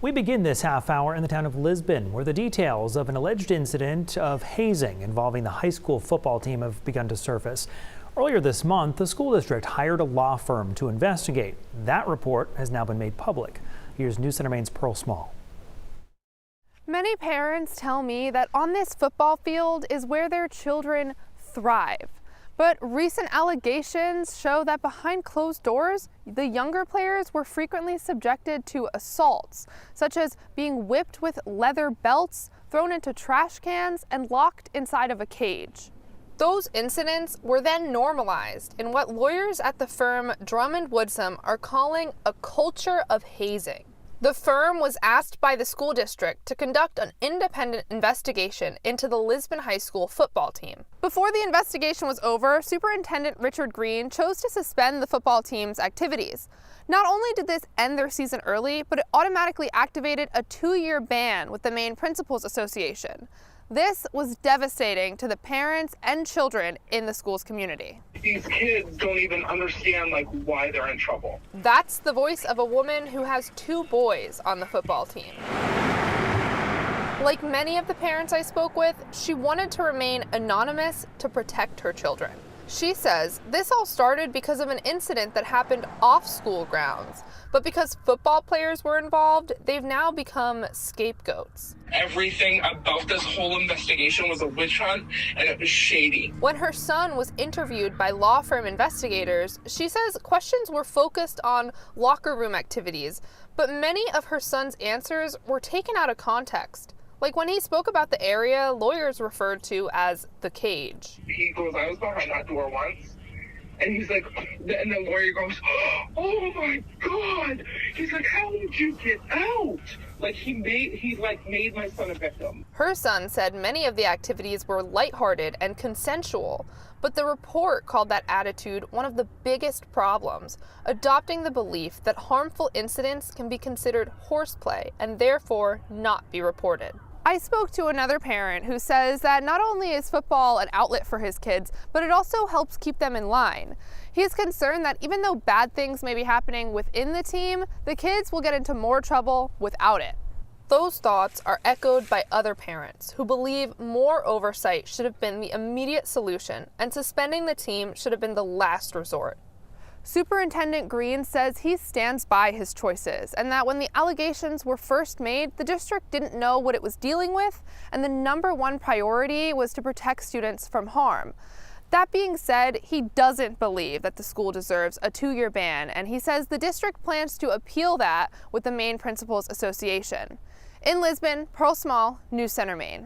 We begin this half hour in the town of Lisbon, where the details of an alleged incident of hazing involving the high school football team have begun to surface. Earlier this month, the school district hired a law firm to investigate. That report has now been made public. Here's News Center Maine's Pearl Small. Many parents tell me that on this football field is where their children thrive. But recent allegations show that behind closed doors, the younger players were frequently subjected to assaults, such as being whipped with leather belts, thrown into trash cans, and locked inside of a cage. Those incidents were then normalized in what lawyers at the firm Drummond Woodsum are calling a culture of hazing. The firm was asked by the school district to conduct an independent investigation into the Lisbon High School football team. Before the investigation was over, Superintendent Richard Green chose to suspend the football team's activities. Not only did this end their season early, but it automatically activated a 2-year ban with the Maine Principals Association. This was devastating to the parents and children in the school's community. These kids don't even understand why they're in trouble. That's the voice of a woman who has 2 boys on the football team. Like many of the parents I spoke with, she wanted to remain anonymous to protect her children. She says this all started because of an incident that happened off school grounds, but because football players were involved, they've now become scapegoats. Everything about this whole investigation was a witch hunt, and it was shady. When her son was interviewed by law firm investigators, she says questions were focused on locker room activities, but many of her son's answers were taken out of context. Like when he spoke about the area lawyers referred to as the cage. He goes, I was behind that door once, and he's like, and the lawyer goes, oh my God. He's like, how did you get out? He made my son a victim. Her son said many of the activities were lighthearted and consensual, but the report called that attitude one of the biggest problems, adopting the belief that harmful incidents can be considered horseplay and therefore not be reported. I spoke to another parent who says that not only is football an outlet for his kids, but it also helps keep them in line. He is concerned that even though bad things may be happening within the team, the kids will get into more trouble without it. Those thoughts are echoed by other parents who believe more oversight should have been the immediate solution and suspending the team should have been the last resort. Superintendent Green says he stands by his choices and that when the allegations were first made, the district didn't know what it was dealing with, and the #1 priority was to protect students from harm. That being said, he doesn't believe that the school deserves a 2-year ban, and he says the district plans to appeal that with the Maine Principals Association. In Lisbon, Pearl Small, News Center, Maine.